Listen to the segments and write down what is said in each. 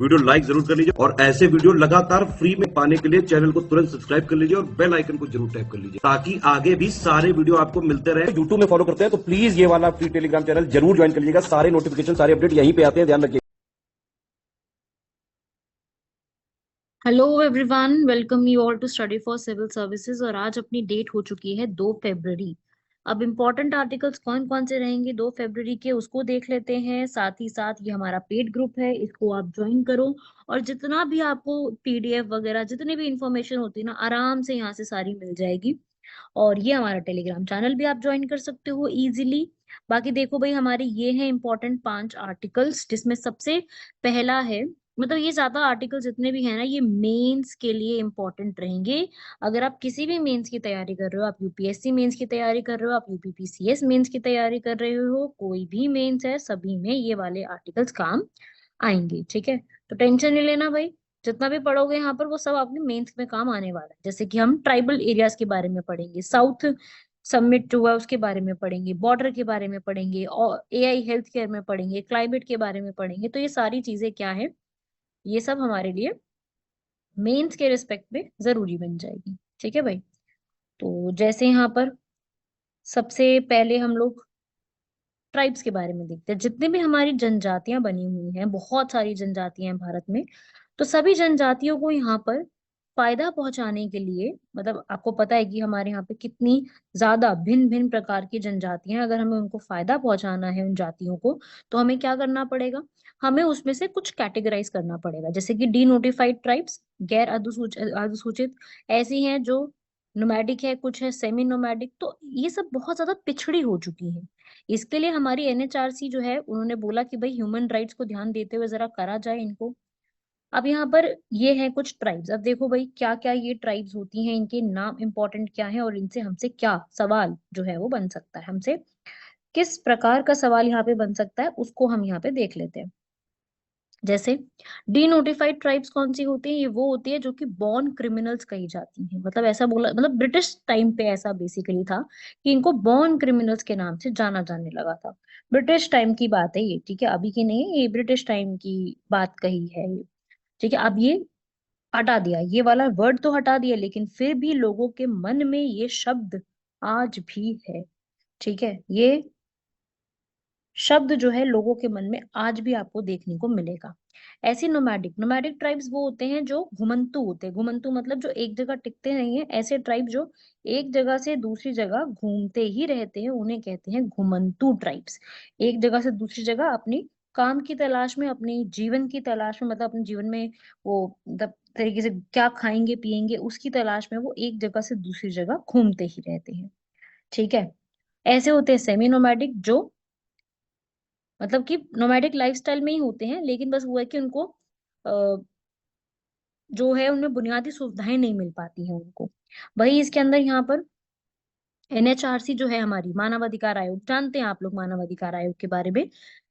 Video like जरूर कर लीजिए और ऐसे वीडियो लगातार फ्री में पाने के लिए चैनल को तुरंत सब्सक्राइब कर लीजिए और बेल आइकन को जरूर टैप कर लीजिए ताकि आगे भी सारे वीडियो आपको मिलते रहे। यूट्यूब में फॉलो करते हैं तो प्लीज ये वाला फ्री टेलीग्राम चैनल जरूर ज्वाइन कर लीजिएगा। सारे नोटिफिकेशन, सारे अपडेट यहीं पे आते हैं, ध्यान रखिए। Hello everyone, welcome you all to study for civil services. और आज अपनी डेट हो चुकी है 2 फरवरी। अब इम्पोर्टेंट आर्टिकल्स कौन कौन से रहेंगे 2 फरवरी के, उसको देख लेते हैं। साथ ही साथ ये हमारा पेड ग्रुप है, इसको आप ज्वाइन करो। और जितना भी आपको पीडीएफ वगैरह जितनी भी इंफॉर्मेशन होती है ना, आराम से यहाँ से सारी मिल जाएगी। और ये हमारा टेलीग्राम चैनल भी आप ज्वाइन कर सकते हो इजीली। बाकी देखो भाई, हमारे ये हैं इंपॉर्टेंट 5 आर्टिकल्स, जिसमें सबसे पहला है, मतलब ये ज्यादा आर्टिकल जितने भी हैं ना, ये मेंस के लिए इंपॉर्टेंट रहेंगे। अगर आप किसी भी मेंस की तैयारी कर रहे हो, आप यूपीएससी मेंस की तैयारी कर रहे हो, आप यूपीपीसीएस मेंस की तैयारी कर रहे हो, कोई भी मेंस है, सभी में ये वाले आर्टिकल्स काम आएंगे। ठीक है, तो टेंशन नहीं लेना भाई। जितना भी पढ़ोगे यहाँ पर वो सब आपने मेंस में काम आने वाला है। जैसे कि हम ट्राइबल एरियाज के बारे में पढ़ेंगे, साउथ सबमिट हुआ उसके बारे में पढ़ेंगे, बॉर्डर के बारे में पढ़ेंगे, और एआई हेल्थ केयर में पढ़ेंगे, क्लाइमेट के बारे में पढ़ेंगे। तो ये सारी चीजें क्या है, ये सब हमारे लिए मेंस के रिस्पेक्ट में जरूरी बन जाएगी। ठीक है भाई। तो जैसे यहाँ पर सबसे पहले हम लोग ट्राइब्स के बारे में देखते हैं। जितने भी हमारी जनजातियां बनी हुई हैं, बहुत सारी जनजातियां हैं भारत में, तो सभी जनजातियों को यहाँ पर फायदा पहुंचाने के लिए, मतलब आपको पता है कि हमारे यहाँ पे कितनी ज्यादा भिन्न भिन्न प्रकार की जनजातियां हैं। अगर हमें उनको फायदा पहुंचाना है उन जातियों को, तो हमें क्या करना पड़ेगा, हमें उसमें से कुछ कैटेगराइज करना पड़ेगा। जैसे कि डी नोटिफाइड ट्राइब्स, गैर अधिसूचित ऐसी हैं जो नोमैडिक है, कुछ है सेमी नोमैडिक। तो ये सब बहुत ज्यादा पिछड़ी हो चुकी है। इसके लिए हमारी एनएचआरसी जो है, उन्होंने बोला कि भाई ह्यूमन राइट्स को ध्यान देते हुए जरा करा जाए इनको। अब यहाँ पर ये है कुछ ट्राइब्स। अब देखो भाई, क्या क्या ये ट्राइब्स होती हैं, इनके नाम इंपॉर्टेंट क्या है, और इनसे हमसे क्या सवाल जो है वो बन सकता है, हमसे किस प्रकार का सवाल यहाँ पे बन सकता है, उसको हम यहाँ पे देख लेते हैं। जैसे डी नोटिफाइड ट्राइब्स कौन सी होती है, ये वो होती है जो कि बॉर्न क्रिमिनल्स कही जाती हैं। मतलब ऐसा बोला, मतलब ब्रिटिश टाइम पे ऐसा बेसिकली था कि इनको बॉर्न क्रिमिनल्स के नाम से जाना जाने लगा था। ब्रिटिश टाइम की बात है ये, ठीक है, अभी की नहीं है, ये ब्रिटिश टाइम की बात कही है ये। ठीक है, अब ये हटा दिया, ये वाला वर्ड तो हटा दिया, लेकिन फिर भी लोगों के मन में ये शब्द आज भी है। ठीक है, ये शब्द जो है लोगों के मन में आज भी आपको देखने को मिलेगा। ऐसी नोमैडिक नोमैडिक ट्राइब्स वो होते हैं जो घुमंतु होते हैं। घुमंतु मतलब जो एक जगह टिकते नहीं है, ऐसे ट्राइब जो एक जगह से दूसरी जगह घूमते ही रहते हैं, उन्हें कहते हैं घुमंतु ट्राइब्स। एक जगह से दूसरी जगह अपनी काम की तलाश में, अपनी जीवन की तलाश में, मतलब अपने जीवन में वो मतलब तरीके से क्या खाएंगे पिएंगे उसकी तलाश में, वो एक जगह से दूसरी जगह घूमते ही रहते हैं। ठीक है, ऐसे होते हैं सेमी नोमैडिक, जो मतलब कि नोमैडिक लाइफस्टाइल में ही होते हैं, लेकिन बस वो है कि उनको जो है उनमें बुनियादी सुविधाएं नहीं मिल पाती हैं उनको। वही इसके अंदर यहाँ पर एनएचआरसी जो है, हमारी मानवाधिकार आयोग, जानते हैं आप लोग मानवाधिकार आयोग के बारे में।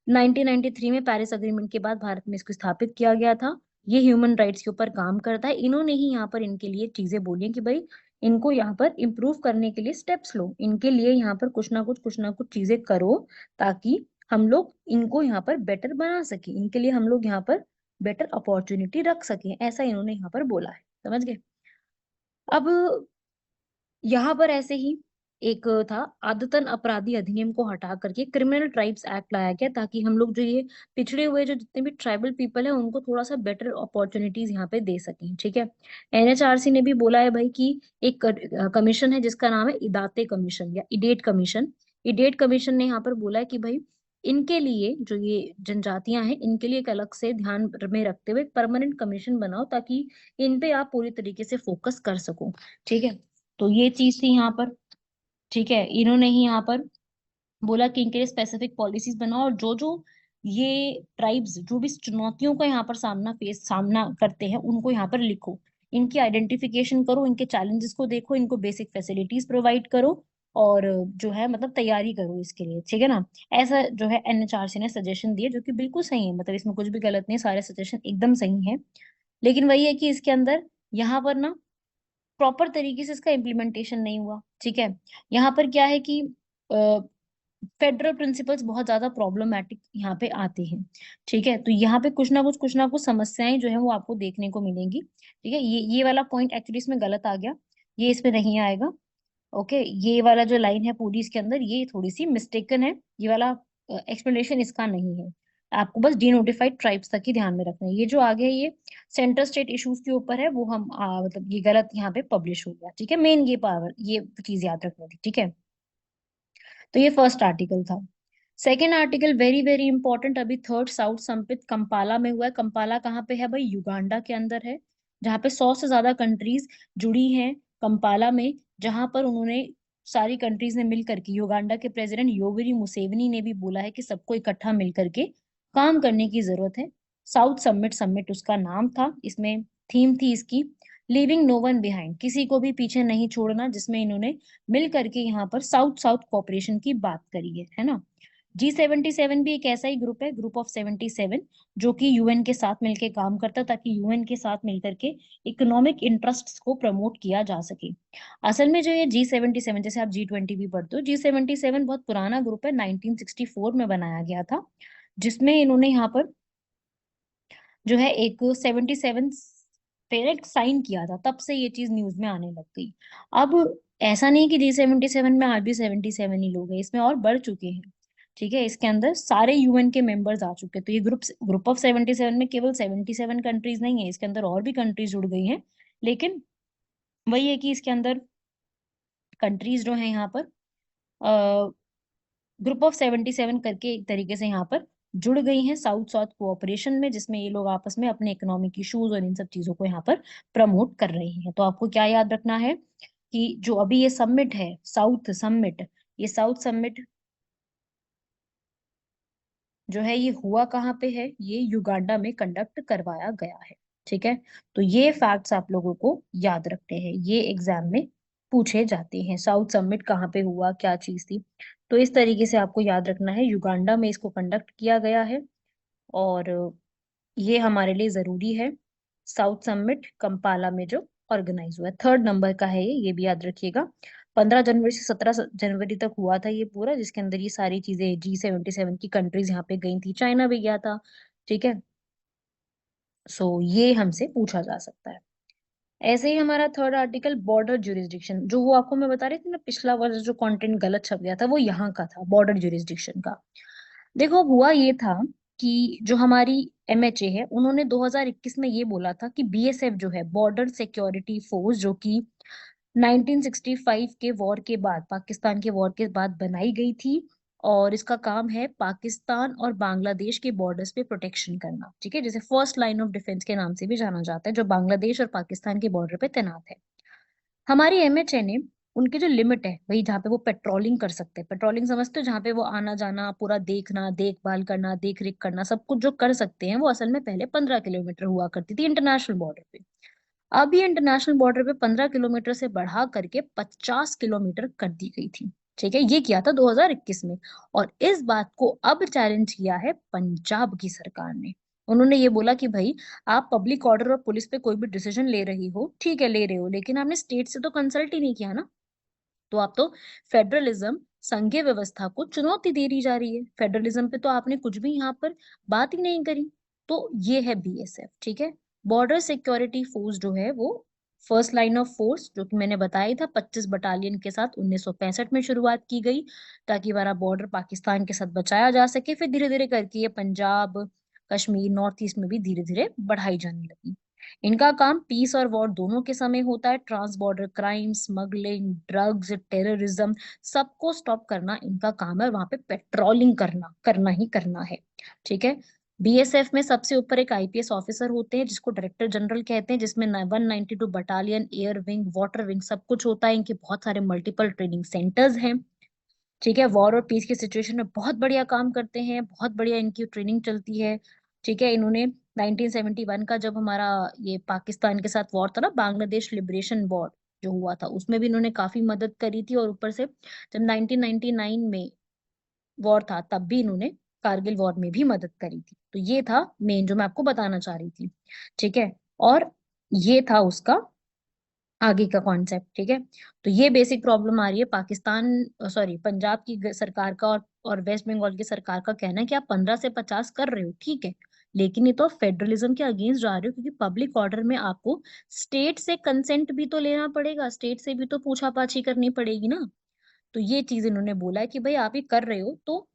1993 में पेरिस अग्रीमेंट के बाद भारत में इसको स्थापित किया गया था। ये ह्यूमन राइट्स के ऊपर काम करता है। इन्होंने ही यहाँ पर इनके लिए चीजें बोली हैं कि भाई इनको यहाँ पर इम्प्रूव करने के लिए स्टेप्स लो, इनके लिए यहाँ पर कुछ ना कुछ चीजें करो, ताकि हम लोग इनको यहाँ पर बेटर बना सके, इनके लिए हम लोग यहाँ पर बेटर अपॉर्चुनिटी रख सकें। ऐसा इन्होंने यहाँ पर बोला है, समझ गए। अब यहाँ पर ऐसे ही एक था, आदतन अपराधी अधिनियम को हटा करके क्रिमिनल ट्राइब्स एक्ट लाया गया, ताकि हम लोग जो ये पिछड़े हुए जो जितने भी ट्राइबल पीपल है उनको थोड़ा सा बेटर अपॉर्चुनिटीज यहाँ पे दे सकें। ठीक है, एनएचआरसी ने भी बोला है भाई कि एक कमीशन है जिसका नाम है इदाते कमीशन या इडेट कमीशन। इडेट कमीशन ने यहाँ पर बोला है कि भाई इनके लिए, जो ये जनजातियां हैं, इनके लिए एक अलग से ध्यान में रखते हुए परमानेंट कमीशन बनाओ, ताकि इन पे आप पूरी तरीके से फोकस कर सको। ठीक है, तो ये चीज थी यहाँ पर। ठीक है, इन्होंने ही यहाँ पर बोला कि इनके लिए स्पेसिफिक पॉलिसीज बनाओ, और जो जो ये ट्राइब्स जो भी चुनौतियों का यहाँ पर सामना करते हैं उनको यहाँ पर लिखो, इनकी आइडेंटिफिकेशन करो, इनके चैलेंजेस को देखो, इनको बेसिक फैसिलिटीज प्रोवाइड करो, और जो है मतलब तैयारी करो इसके लिए। ठीक है ना, ऐसा जो है एनएचआरसी ने सजेशन दिए, जो कि बिल्कुल सही है, मतलब इसमें कुछ भी गलत नहीं, सारे सजेशन एकदम सही है। लेकिन वही है कि इसके अंदर यहाँ पर ना प्रॉपर तरीके से इसका इम्प्लीमेंटेशन नहीं हुआ। ठीक है, यहाँ पर क्या है कि फेडरल प्रिंसिपल्स बहुत ज्यादा प्रॉब्लमेटिक यहाँ पे आते हैं। ठीक है, तो यहाँ पे कुछ ना कुछ समस्याएं जो है वो आपको देखने को मिलेंगी। ठीक है, ये वाला पॉइंट एक्चुअली इसमें गलत आ गया, ये इसमें नहीं आएगा। ओके, ये वाला जो लाइन है पूरी इसके अंदर ये थोड़ी सी मिस्टेकन है, ये वाला एक्सप्लेनेशन इसका नहीं है। आपको बस डीनोटिफाइड ट्राइब्स तक ही ध्यान में रखना है। ये जो आगे है ये सेंटर स्टेट इश्यूज के ऊपर है, वो हम मतलब ये गलत यहाँ पे पब्लिश हो गया। ठीक है, मेन ये पावर ये चीज याद रखनी थी। ठीक है, तो ये फर्स्ट आर्टिकल था। Second article very very important, अभी थर्ड साउथ समिट कंपाला में हुआ है। कंपाला कहाँ पे है भाई? युगांडा के अंदर है, जहाँ पे 100 से ज्यादा कंट्रीज जुड़ी हैं कंपाला में, जहां पर उन्होंने सारी कंट्रीज ने मिल करके, युगांडा के प्रेसिडेंट योवेरी मुसेवेनी ने भी बोला है कि सबको इकट्ठा मिल करके काम करने की जरूरत है। साउथ समिट समिट उसका नाम था। इसमें थीम थी इसकी लिविंग नो वन बिहाइंड, किसी को भी पीछे नहीं छोड़ना, जिसमें इन्होंने मिल करके यहाँ पर साउथ साउथ कोऑपरेशन की बात करी है ना। G77 भी एक ऐसा ही ग्रुप है, ग्रुप ऑफ 77, जो कि यूएन के साथ मिलकर काम करता है, ताकि यूएन के साथ मिलकर के इकोनॉमिक इंटरेस्ट्स को प्रमोट किया जा सके। असल में जो ये G77, जैसे आप G20 भी पढ़ते हो, G77 बहुत पुराना ग्रुप है, 1964 में बनाया गया था, जिसमें इन्होंने यहाँ पर जो है एक 77 पे एक साइन किया था, तब से ये चीज न्यूज में आने लग गई। अब ऐसा नहीं कि G77 में आज भी 77 ही लोग हैं, इसमें और बढ़ चुके हैं। ठीक है, इसके अंदर सारे यूएन के मेंबर्स आ चुके हैं। तो ये ग्रुप ऑफ 77 में केवल 77 कंट्रीज नहीं है, इसके अंदर और भी कंट्रीज जुड़ गई हैं। लेकिन वही है कि इसके अंदर कंट्रीज जो है यहाँ पर ग्रुप ऑफ 77 करके एक तरीके से यहाँ पर जुड़ गई हैं साउथ साउथ कोऑपरेशन में, जिसमें ये लोग आपस में अपने इकोनॉमिक इश्यूज और इन सब चीजों को यहाँ पर प्रमोट कर रहे हैं। तो आपको क्या याद रखना है कि जो अभी ये समिट है साउथ समिट, ये साउथ समिट जो है ये हुआ कहाँ पे है? ये युगांडा में कंडक्ट करवाया गया है। ठीक है, तो ये फैक्ट्स आप लोगों को याद रखने हैं, ये एग्जाम में पूछे जाते हैं। साउथ समिट कहाँ पे हुआ, क्या चीज थी, तो इस तरीके से आपको याद रखना है। युगांडा में इसको कंडक्ट किया गया है, और ये हमारे लिए जरूरी है। साउथ समिट कंपाला में जो ऑर्गेनाइज हुआ है, थर्ड नंबर का है ये भी याद रखिएगा। 15 जनवरी से 17 जनवरी तक हुआ था ये पूरा, जिसके अंदर ये सारी चीजें G77 की कंट्रीज यहाँ पे गई थी, चाइना भी गया था। ठीक है, सो ये हमसे पूछा जा सकता है। ऐसे ही हमारा थर्ड आर्टिकल बॉर्डर ज्यूरिसडिक्शन, जो वो आपको मैं बता रही थी ना, पिछला वर्ष जो कंटेंट गलत छप गया था वो यहाँ का था, बॉर्डर ज्यूरिसडिक्शन का। देखो अब हुआ ये था कि जो हमारी एमएचए है, उन्होंने 2021 में ये बोला था कि बीएसएफ जो है, बॉर्डर सिक्योरिटी फोर्स, जो कि 1965 के वॉर के बाद, पाकिस्तान के वॉर के बाद बनाई गई थी, और इसका काम है पाकिस्तान और बांग्लादेश के बॉर्डर्स पे प्रोटेक्शन करना। ठीक है, जैसे फर्स्ट लाइन ऑफ डिफेंस के नाम से भी जाना जाता है, जो बांग्लादेश और पाकिस्तान के बॉर्डर पे तैनात है। हमारी एमएचए ने उनकी जो लिमिट है भाई, जहाँ पे वो पेट्रोलिंग कर सकते हैं, पेट्रोलिंग समझते हो, जहाँ पे वो आना जाना पूरा देखना, देखभाल करना, देख रेख करना, सब कुछ जो कर सकते हैं, वो असल में पहले 15 किलोमीटर हुआ करती थी इंटरनेशनल बॉर्डर पे। अब ये इंटरनेशनल बॉर्डर पे 15 किलोमीटर से बढ़ा करके 50 किलोमीटर कर दी गई थी। ठीक है, ये किया था 2021 में, और इस बात को अब चैलेंज किया है पंजाब की सरकार ने। उन्होंने ये बोला कि भाई, आप पब्लिक ऑर्डर और पुलिस पे कोई भी डिसीजन ले रही हो, ठीक है ले रहे हो, लेकिन आपने स्टेट से तो कंसल्ट ही नहीं किया ना। तो आप तो फेडरलिज्म, संघीय व्यवस्था को चुनौती दे दी जा रही है, फेडरलिज्म पे तो आपने कुछ भी यहाँ पर बात ही नहीं करी। तो ये है बीएसएफ। ठीक है, बॉर्डर सिक्योरिटी फोर्स जो है वो फर्स्ट लाइन ऑफ फोर्स, जो कि मैंने बताया था 25 बटालियन के साथ 1965 में शुरुआत की गई, ताकि हमारा बॉर्डर पाकिस्तान के साथ बचाया जा सके। फिर धीरे धीरे करके ये पंजाब, कश्मीर, नॉर्थ ईस्ट में भी धीरे धीरे बढ़ाई जाने लगी। इनका काम पीस और वॉर दोनों के समय होता है, trans border crime, smuggling, drugs, terrorism, सबको स्टॉप करना इनका काम है, और वहां पे पेट्रोलिंग करना करना ही करना है। ठीक है, बीएसएफ में सबसे ऊपर एक आईपीएस ऑफिसर होते हैं, जिसको डायरेक्टर जनरल कहते हैं, जिसमें 192 battalion, air wing, water wing, सब कुछ होता है। इनके बहुत सारे मल्टीपल ट्रेनिंग सेंटर्स हैं। ठीक है, वॉर और पीस की सिचुएशन में बहुत बढ़िया काम करते हैं, बहुत बढ़िया इनकी ट्रेनिंग चलती है। ठीक है, इन्होंने 1971 का जब हमारा ये पाकिस्तान के साथ वॉर था ना, बांग्लादेश लिबरेशन वॉर जो हुआ था, उसमें भी इन्होंने काफी मदद करी थी, और ऊपर से जब 1999 में वॉर था, तब भी इन्होंने कारगिल वॉर में भी मदद करी थी। तो ये था मेन जो मैं आपको बताना चाह रही थी। ठीक है, और ये था उसका आगे का कॉन्सेप्ट। ठीक है, तो ये बेसिक प्रॉब्लम आ रही है पाकिस्तान, सॉरी, पंजाब की सरकार का और और वेस्ट बंगाल की सरकार का कहना है कि आप 15 से 50 कर रहे हो, ठीक है, लेकिन ये तो फेडरलिज्म के अगेंस्ट जा रहे हो, क्योंकि पब्लिक ऑर्डर में आपको स्टेट से कंसेंट भी तो लेना पड़ेगा, स्टेट से भी तो पूछा-पाछी करनी पड़ेगी ना। तो ये चीज इन्होंने बोला है कि भाई आप ये कर रहे हो तो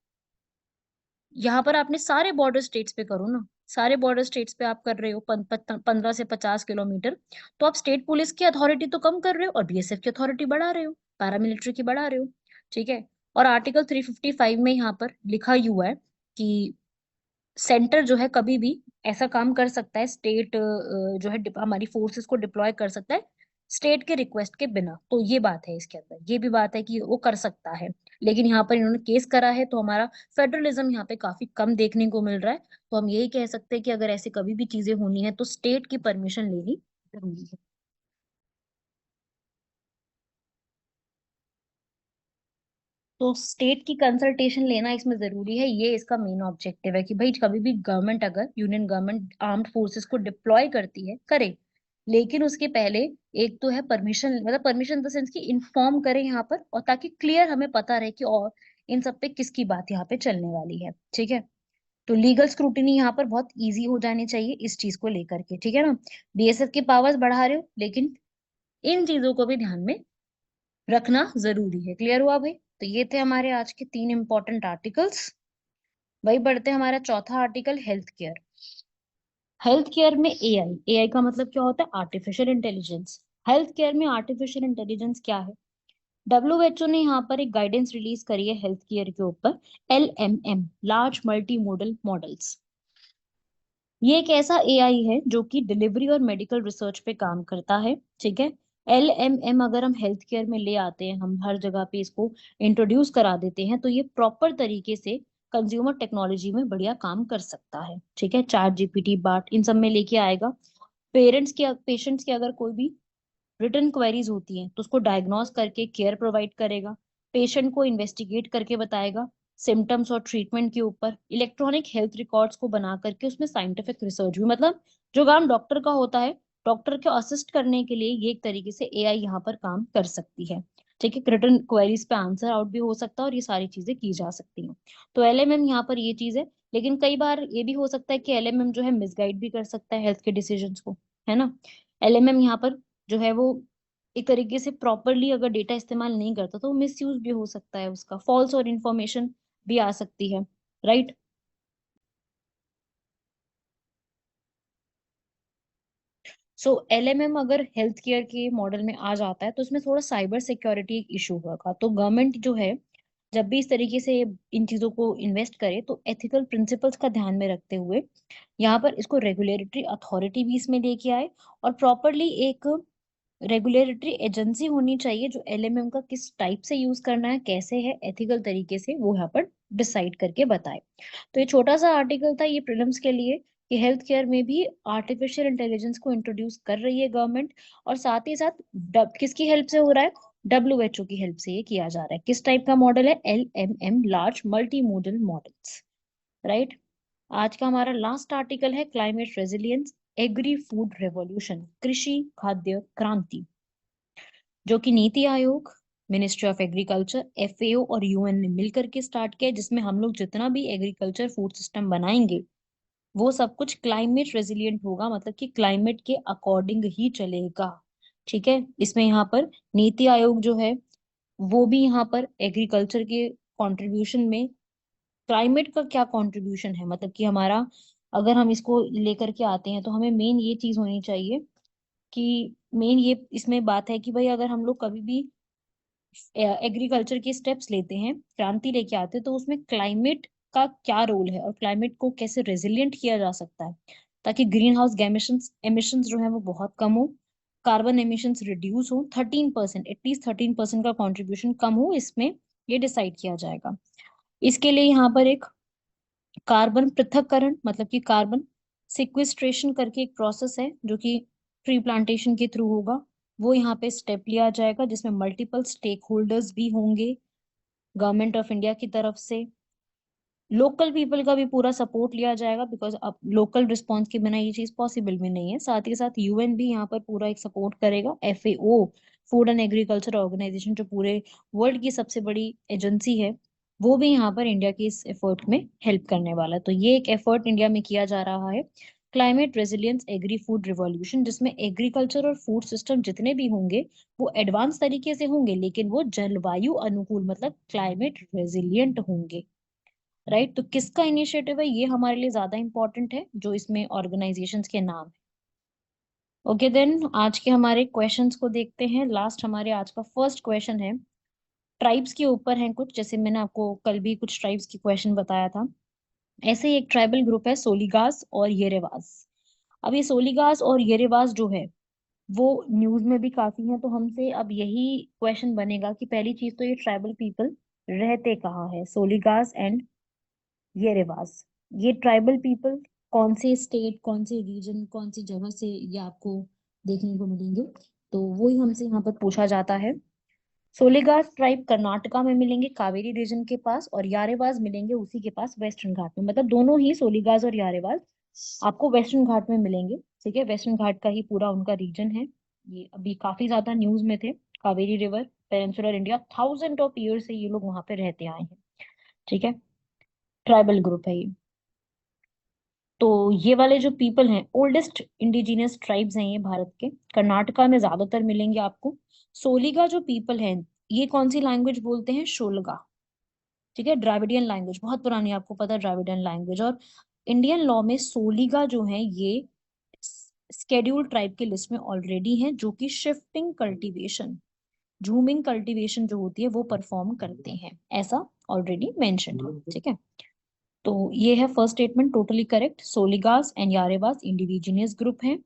यहाँ पर आपने सारे बॉर्डर स्टेट्स पे करो ना, सारे बॉर्डर स्टेट्स पे आप कर रहे हो 15 से 50 किलोमीटर, तो आप स्टेट पुलिस की अथॉरिटी तो कम कर रहे हो और बीएसएफ की अथॉरिटी बढ़ा रहे हो, पैरामिलिट्री की बढ़ा रहे हो, ठीक है। और आर्टिकल 355 में यहाँ पर लिखा ही हुआ है कि सेंटर जो है कभी भी ऐसा काम कर सकता है, स्टेट जो है हमारी फोर्सेस को डिप्लॉय कर सकता है स्टेट के रिक्वेस्ट के बिना, तो ये बात है इसके अंदर, ये भी बात है कि वो कर सकता है। लेकिन यहाँ पर इन्होंने केस करा है तो हमारा फेडरलिज्म यहाँ पे काफी कम देखने को मिल रहा है। तो हम यही कह सकते हैं कि अगर ऐसी कभी भी चीजें होनी है तो स्टेट की परमिशन लेनी जरूरी है। तो स्टेट की कंसल्टेशन लेना इसमें जरूरी है, ये इसका मेन ऑब्जेक्टिव है कि भाई कभी भी गवर्नमेंट, अगर यूनियन गवर्नमेंट आर्म्ड फोर्सेस को डिप्लॉय करती है करे, लेकिन उसके पहले एक तो है परमिशन, मतलब परमिशन इन द सेंस कि इन्फॉर्म करें यहाँ पर, और ताकि क्लियर हमें पता रहे कि और इन सब पे किसकी बात यहाँ पे चलने वाली है, ठीक है। तो लीगल स्क्रूटिनी यहाँ पर बहुत इजी हो जानी चाहिए इस चीज को लेकर के, ठीक है ना। बीएसएफ की पावर्स बढ़ा रहे हो, लेकिन इन चीजों को भी ध्यान में रखना जरूरी है। क्लियर हुआ भाई? तो ये थे हमारे आज के 3 इंपॉर्टेंट आर्टिकल्स। वही बढ़ते हैं हमारा चौथा article, health care. Health care में एआई, एआई का मतलब क्या होता है? Artificial intelligence. हेल्थ केयर में आर्टिफिशियल इंटेलिजेंस क्या है? डब्ल्यूएचओ ने यहाँ पर एक गाइडेंस रिलीज करी है हेल्थ केयर के ऊपर, LMM, large multi modal models. ये एक ऐसा एआई है जो कि डिलीवरी और मेडिकल रिसर्च पे काम करता है, ठीक है। एलएमएम अगर हम हेल्थ केयर में ले आते हैं, हम हर जगह पे इसको इंट्रोड्यूस करा देते हैं, तो ये प्रॉपर तरीके से कंज्यूमर टेक्नोलॉजी में बढ़िया काम कर सकता है, ठीक है। चैट जीपीटी, बाट, इन सब में लेके आएगा। पेशेंट्स की अगर कोई भी रिटर्न क्वेरीज होती हैं तो उसको डायग्नोस करके केयर प्रोवाइड करेगा, पेशेंट को इन्वेस्टिगेट करके बताएगा सिम्टम्स और ट्रीटमेंट के ऊपर, इलेक्ट्रॉनिक हेल्थ रिकॉर्ड्स को बना करके उसमें साइंटिफिक रिसर्च भी, मतलब जो काम डॉक्टर का होता है, डॉक्टर को असिस्ट करने के लिए ये एक तरीके से एआई यहाँ पर काम कर सकती है, ठीक है। रिटर्न क्वेरीज पे आंसर आउट भी हो सकता है और ये सारी चीजें की जा सकती हैं। तो एलएमएम यहाँ पर ये चीज है। लेकिन कई बार ये भी हो सकता है कि एलएमएम जो है मिसगाइड भी कर सकता है हेल्थ के डिसीजंस को, है ना। एलएमएम यहाँ पर जो है वो एक तरीके से प्रॉपरली अगर डेटा इस्तेमाल नहीं करता तो मिस यूज भी हो सकता है, उसका फॉल्स और इन्फॉर्मेशन भी आ सकती है, राइट। सो एलएमएम अगर हेल्थ केयर के मॉडल में आ जाता है तो उसमें थोड़ा साइबर सिक्योरिटी इशू होगा। तो गवर्नमेंट जो है जब भी इस तरीके से इन चीजों को इन्वेस्ट करे तो एथिकल प्रिंसिपल्स का ध्यान में रखते हुए यहाँ पर इसको रेगुलेटरी अथॉरिटी भी इसमें लेके आए, और प्रॉपरली एक रेगुलेटरी एजेंसी होनी चाहिए जो एलएमएम का किस टाइप से यूज करना है, कैसे है, एथिकल तरीके से वो यहाँ पर डिसाइड करके बताए। तो ये छोटा सा आर्टिकल था ये प्रीलिम्स के लिए कि हेल्थ केयर में भी आर्टिफिशियल इंटेलिजेंस को इंट्रोड्यूस कर रही है गवर्नमेंट, और साथ ही साथ किसकी हेल्प से हो रहा है? डब्ल्यूएचओ की हेल्प से ये किया जा रहा है। किस टाइप का मॉडल है? LMM, large multi modal models, right. आज का हमारा लास्ट आर्टिकल है climate resilience, agri food revolution, कृषि खाद्य क्रांति, जो कि NITI Aayog, ministry of agriculture, FAO और यूएन ने मिलकर के स्टार्ट किया है, जिसमें हम लोग जितना भी एग्रीकल्चर फूड सिस्टम बनाएंगे वो सब कुछ क्लाइमेट रेजिलिएंट होगा, मतलब कि क्लाइमेट के अकॉर्डिंग ही चलेगा, ठीक है। इसमें यहाँ पर नीति आयोग जो है वो भी यहाँ पर एग्रीकल्चर के कंट्रीब्यूशन में क्लाइमेट का क्या कंट्रीब्यूशन है, मतलब कि हमारा अगर हम इसको लेकर के आते हैं तो हमें मेन ये चीज होनी चाहिए कि मेन ये इसमें बात है कि भाई अगर हम लोग कभी भी एग्रीकल्चर के स्टेप्स लेते हैं, क्रांति लेके आते हैं, तो उसमें क्लाइमेट का क्या रोल है और क्लाइमेट को कैसे रेजिलिएंट किया जा सकता है, ताकि ग्रीन हाउस एमिशंस एमिशंस जो है वो बहुत कम हो, कार्बन एमिशंस रिड्यूस हो, 13%, एटलीस्ट 13% का कंट्रीब्यूशन कम हो, इसमें ये डिसाइड किया जाएगा। इसके लिए यहाँ पर एक कार्बन पृथक्करण, मतलब कि कार्बन सिक्विस्ट्रेशन करके एक प्रोसेस है जो कि ट्री प्लांटेशन के थ्रू होगा, वो यहाँ पे स्टेप लिया जाएगा, जिसमें मल्टीपल स्टेक होल्डर्स भी होंगे गवर्नमेंट ऑफ इंडिया की तरफ से, लोकल पीपल का भी पूरा सपोर्ट लिया जाएगा, बिकॉज अब लोकल रिस्पॉन्स के बिना ये चीज पॉसिबल भी नहीं है। साथ ही साथ यूएन भी यहाँ पर पूरा एक सपोर्ट करेगा, FAO, food and agriculture organisation, जो पूरे वर्ल्ड की सबसे बड़ी एजेंसी है, वो भी यहाँ पर इंडिया की इस एफर्ट में हेल्प करने वाला है। तो ये एक एफर्ट इंडिया में किया जा रहा है, climate resilience agri food revolution, जिसमें एग्रीकल्चर और फूड सिस्टम जितने भी होंगे वो एडवांस तरीके से होंगे, लेकिन वो जलवायु अनुकूल मतलब क्लाइमेट रेजिलियंट होंगे। राइट, तो किसका इनिशिएटिव है ये हमारे लिए ज्यादा इंपॉर्टेंट है, जो इसमें ऑर्गेनाइजेशंस के नाम है। ओके देन, आज के हमारे क्वेश्चंस को देखते हैं। लास्ट हमारे आज का फर्स्ट क्वेश्चन है, ट्राइब्स के ऊपर है कुछ, जैसे मैंने आपको कल भी कुछ ट्राइब्स की क्वेश्चन बताया था। ऐसे ही एक ट्राइबल ग्रुप है सोलीगास और येरेवास। अब ये सोलीगास और येरेवास जो है वो न्यूज में भी काफी है, तो हमसे अब यही क्वेश्चन बनेगा कि पहली चीज तो ये ट्राइबल पीपल रहते कहाँ है, सोलीगास एंड येरेवास। ये ट्राइबल पीपल कौन से स्टेट, कौन से रीजन, कौन सी जगह से ये आपको देखने को मिलेंगे, तो वही हमसे यहाँ पर पूछा जाता है। सोलेगास ट्राइब कर्नाटका में मिलेंगे कावेरी रीजन के पास, और यारेवास मिलेंगे उसी के पास वेस्टर्न घाट में। मतलब दोनों ही सोलीगास और यारेवास आपको वेस्टर्न घाट में मिलेंगे। ठीक है, वेस्टर्न घाट का ही पूरा उनका रीजन है। ये अभी काफी ज्यादा न्यूज में थे। Kaveri river, peninsular India, thousand of year से ये लोग वहां पे रहते आए हैं। ठीक है, ट्राइबल ग्रुप है ये। तो ये वाले जो पीपल हैं, ओल्डेस्ट इंडिजिनियस ट्राइब्स हैं ये भारत के, कर्नाटका में ज्यादातर मिलेंगे आपको। सोलिगा जो पीपल हैं, ये कौन सी लैंग्वेज बोलते हैं, शोलगा। ठीक है, द्राविडियन लैंग्वेज, बहुत पुरानी, आपको पता है द्राविडियन लैंग्वेज। और इंडियन लॉ में सोलिगा जो है ये स्केड्यूल ट्राइब के लिस्ट में ऑलरेडी है, जो कि शिफ्टिंग कल्टीवेशन, झूमिंग कल्टीवेशन जो होती है वो परफॉर्म करते हैं, ऐसा ऑलरेडी मेंशन है। ठीक है, तो ये है first statement totally correct. Soligas and Yeravas indigenous group हैं,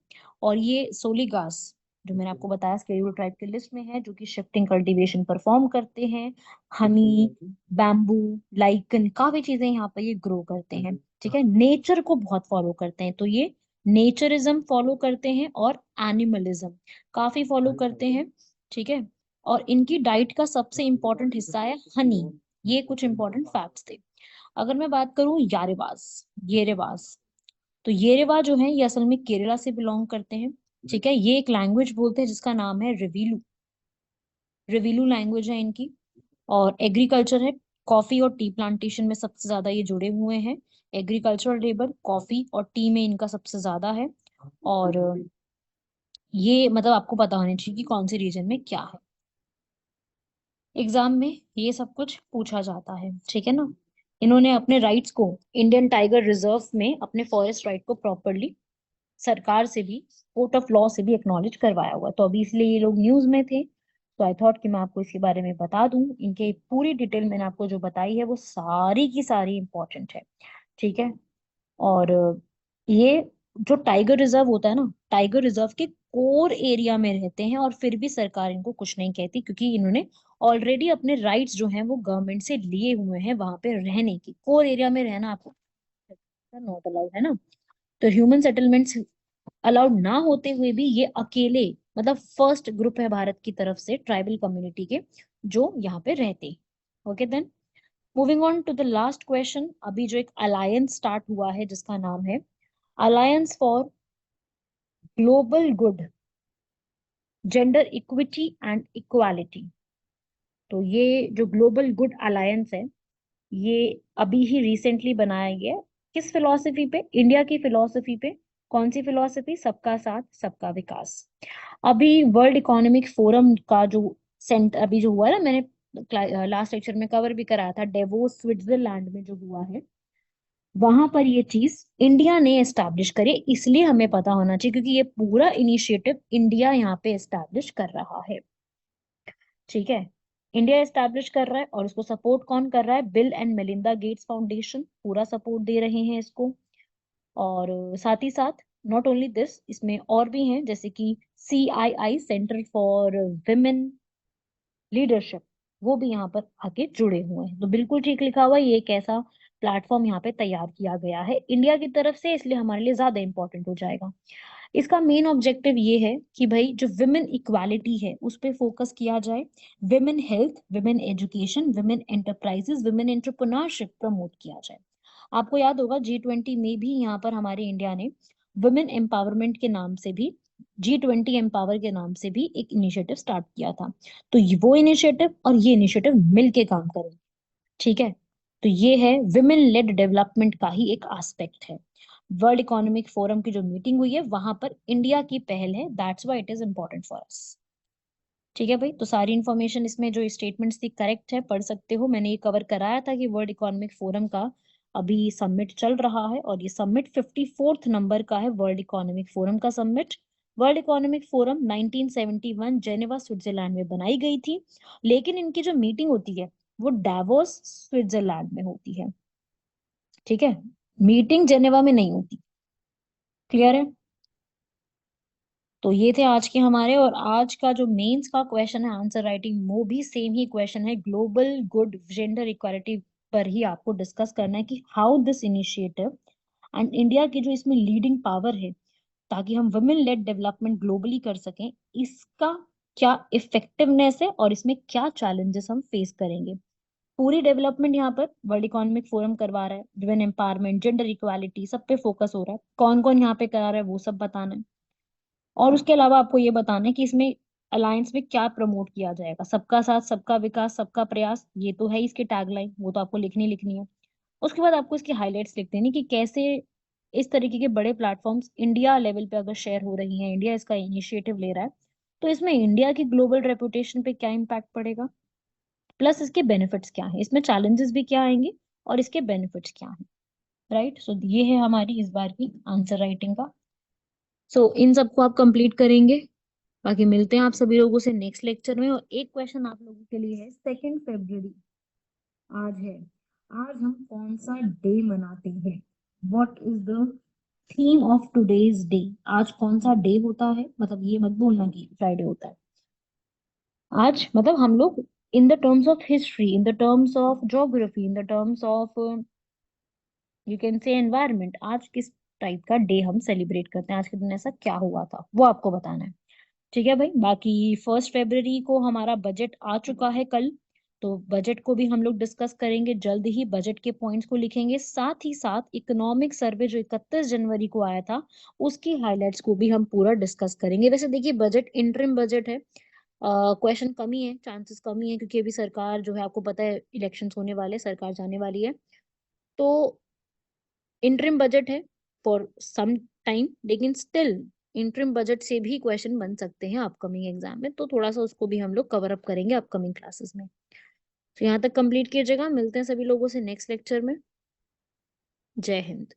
और ये सोलिगास जो मैंने आपको बताया स्केड्यूल ट्राइब के लिस्ट में है, जो कि शिफ्टिंग कल्टीवेशन परफॉर्म करते हैं। हनी, बैम्बू, लाइकन, काफी चीजें यहाँ पर ये ग्रो करते हैं। ठीक है, नेचर को बहुत फॉलो करते हैं, तो ये नेचरिज्म फॉलो करते हैं, और एनिमलिज्म काफी फॉलो करते हैं। ठीक है, और इनकी डाइट का सबसे इंपॉर्टेंट हिस्सा है हनी। ये कुछ इंपॉर्टेंट फैक्ट्स थे। अगर मैं बात करूं यारेवास, येरेवास, तो येरेवा जो है ये असल में केरला से बिलोंग करते हैं। ठीक है, ये एक लैंग्वेज बोलते हैं जिसका नाम है रिविलू। रिविलू लैंग्वेज है इनकी, और एग्रीकल्चर है, कॉफी और टी प्लांटेशन में सबसे ज्यादा ये जुड़े हुए हैं। एग्रीकल्चरल लेबर कॉफी और टी में इनका सबसे ज्यादा है। और ये मतलब आपको पता होना चाहिए कि कौन से रीजन में क्या है। एग्जाम में ये सब कुछ पूछा जाता है। ठीक है ना, इन्होंने अपने राइट्स को इंडियन टाइगर रिजर्व में अपने फॉरेस्ट राइट को प्रॉपरली सरकार से भी, कोर्ट ऑफ लॉ से भी एक्नॉलेज करवाया हुआ, तो अभी इसलिए ये लोग न्यूज में थे। तो आई थॉट कि मैं आपको इसके बारे में बता दूं। इनके पूरी डिटेल मैंने आपको जो बताई है वो सारी की सारी इंपॉर्टेंट है। ठीक है, और ये जो टाइगर रिजर्व होता है ना, टाइगर रिजर्व के कोर एरिया में रहते हैं, और फिर भी सरकार इनको कुछ नहीं कहती, क्योंकि इन्होंने ऑलरेडी अपने राइट्स जो हैं वो गवर्नमेंट से लिए हुए हैं वहां पे रहने की। कोर एरिया में रहना आपको नॉट अलाउड है ना, तो ह्यूमन सेटलमेंट्स अलाउड ना होते हुए भी ये अकेले, मतलब फर्स्ट ग्रुप है भारत की तरफ से ट्राइबल कम्युनिटी के जो यहाँ पे रहते। Okay then, moving on to the last question. अभी जो एक अलायंस स्टार्ट हुआ है जिसका नाम है alliance for global good, gender equity and equality. तो ये जो ग्लोबल गुड अलायंस है ये अभी ही रिसेंटली बनाया गया है। किस फिलॉसफी पे, इंडिया की फिलॉसफी पे। कौन सी फिलॉसफी, सबका साथ सबका विकास। अभी वर्ल्ड इकोनॉमिक फोरम का जो सेंटर अभी जो हुआ है ना, मैंने लास्ट लेक्चर में कवर भी कराया था, डेवोस स्विट्जरलैंड में जो हुआ है, वहां पर ये चीज इंडिया ने एस्टैब्लिश करी। इसलिए हमें पता होना चाहिए, क्योंकि ये पूरा इनिशिएटिव इंडिया यहाँ पे एस्टैब्लिश कर रहा है। ठीक है, इंडिया एस्टैब्लिश कर रहा है, और उसको सपोर्ट कौन कर रहा है, bill and Melinda Gates foundation पूरा सपोर्ट दे रहे हैं इसको। और साथ ही साथ नॉट ओनली दिस, इसमें और भी हैं, जैसे कि CII centre for women leadership, वो भी यहाँ पर आके जुड़े हुए हैं। तो बिल्कुल ठीक लिखा हुआ है, ये एक ऐसा प्लेटफॉर्म यहाँ पे तैयार किया गया है इंडिया की तरफ से, इसलिए हमारे लिए ज्यादा इंपॉर्टेंट हो जाएगा। इसका मेन ऑब्जेक्टिव ये है कि भाई जो विमेन इक्वालिटी है उस पे फोकस किया जाए, women health, women education, women enterprises, women entrepreneurship promote किया जाए। आपको याद होगा G20 में भी यहाँ पर हमारे इंडिया ने वुमेन एम्पावरमेंट के नाम से भी, G20 एम्पावर के नाम से भी एक इनिशिएटिव स्टार्ट किया था। तो वो इनिशिएटिव और ये इनिशिएटिव मिलके काम करें। ठीक है, तो ये है विमेन लेड डेवलपमेंट का ही एक एस्पेक्ट है। वर्ल्ड इकोनॉमिक फोरम की जो मीटिंग हुई है वहां पर इंडिया की पहल है, that's why it is important for us. ठीक है भाई, तो सारी इन्फॉर्मेशन इसमें जो स्टेटमेंट्स थी करेक्ट है, पढ़ सकते हो। मैंने ये कवर कराया था कि वर्ल्ड इकोनॉमिक फोरम का अभी समिट चल रहा है और ये समिट 54th नंबर का है, वर्ल्ड इकोनॉमिक फोरम का summit. World economic forum 1971 Geneva Switzerland में बनाई गई थी, लेकिन इनकी जो मीटिंग होती है वो डावोस स्विट्जरलैंड में होती है। ठीक है, मीटिंग जेनेवा में नहीं होती। क्लियर है? तो ये थे आज के हमारे, और आज का जो मेंस का क्वेश्चन है आंसर राइटिंग, वो भी सेम ही क्वेश्चन है, ग्लोबल गुड जेंडर इक्वालिटी पर ही आपको डिस्कस करना है कि how this initiative and India की जो इसमें लीडिंग पावर है, ताकि हम वुमेन लेड डेवलपमेंट ग्लोबली कर सकें, इसका क्या इफेक्टिवनेस है और इसमें क्या चैलेंजेस हम फेस करेंगे। पूरी डेवलपमेंट यहाँ पर वर्ल्ड इकोनॉमिक फोरम करवा रहा है, वुमेन एम्पावरमेंट, जेंडर इक्वालिटी, सब पे फोकस हो रहा है। कौन कौन यहाँ पे करा रहा है वो सब बताना है, और उसके अलावा आपको ये बताना है कि इसमें अलायंस में क्या प्रमोट किया जाएगा। सबका साथ, सबका विकास, सबका प्रयास, ये तो है इसकी टैगलाइन, वो तो आपको लिखनी है। उसके बाद आपको इसकी हाइलाइट्स लिख देनी कि कैसे इस तरीके के बड़े प्लेटफॉर्म्स इंडिया लेवल पे अगर शेयर हो रही हैं, इंडिया इसका इनिशिएटिव ले रहा है, तो इसमें इंडिया की ग्लोबल रेपुटेशन पे क्या इम्पैक्ट पड़ेगा, प्लस इसके बेनिफिट्स क्या हैं, इसमें चैलेंजेस भी क्या आएंगे और इसके बेनिफिट्स क्या हैं। राइट, सो ये है हमारी इस बार की आंसर राइटिंग का। सो इन सबको आप कंप्लीट करेंगे। बाकी मिलते हैं आप सभी लोगों से नेक्स्ट लेक्चर में। और एक क्वेश्चन आप लोगों के लिए है, 2 फरवरी आज है, आज हम कौन सा डे मनाते हैं, what is the theme of today's day. आज कौन सा डे होता है, मतलब ये मत बोलना कि फ्राइडे होता है। आज मतलब हम लोग in the terms of history, in the terms of geography, in the terms of you can say environment, आज किस टाइप का डे हम सेलिब्रेट करते हैं, आज के दिन ऐसा क्या हुआ था वो आपको बताना है। ठीक है भाई, बाकी 1 फरवरी को हमारा बजट आ चुका है कल, तो बजट को भी हम लोग डिस्कस करेंगे जल्द ही, बजट के पॉइंट्स को लिखेंगे, साथ ही साथ इकोनॉमिक सर्वे जो 31 जनवरी को आया था उसकी हाइलाइट्स को भी हम पूरा डिस्कस करेंगे। वैसे देखिए, बजट इंटरिम बजट है, क्वेश्चन कम ही है, चांसेस कम ही है, क्योंकि अभी सरकार जो है आपको पता है इलेक्शंस होने वाले, सरकार जाने वाली है, तो इंटरिम बजट है फॉर सम टाइम, लेकिन स्टिल इंटरिम बजट से भी क्वेश्चन बन सकते हैं अपकमिंग एग्जाम में, तो थोड़ा सा उसको भी हम लोग कवर अप करेंगे अपकमिंग क्लासेस में। तो यहाँ तक कंप्लीट कीजिएगा, मिलते हैं सभी लोगों से नेक्स्ट लेक्चर में। जय हिंद।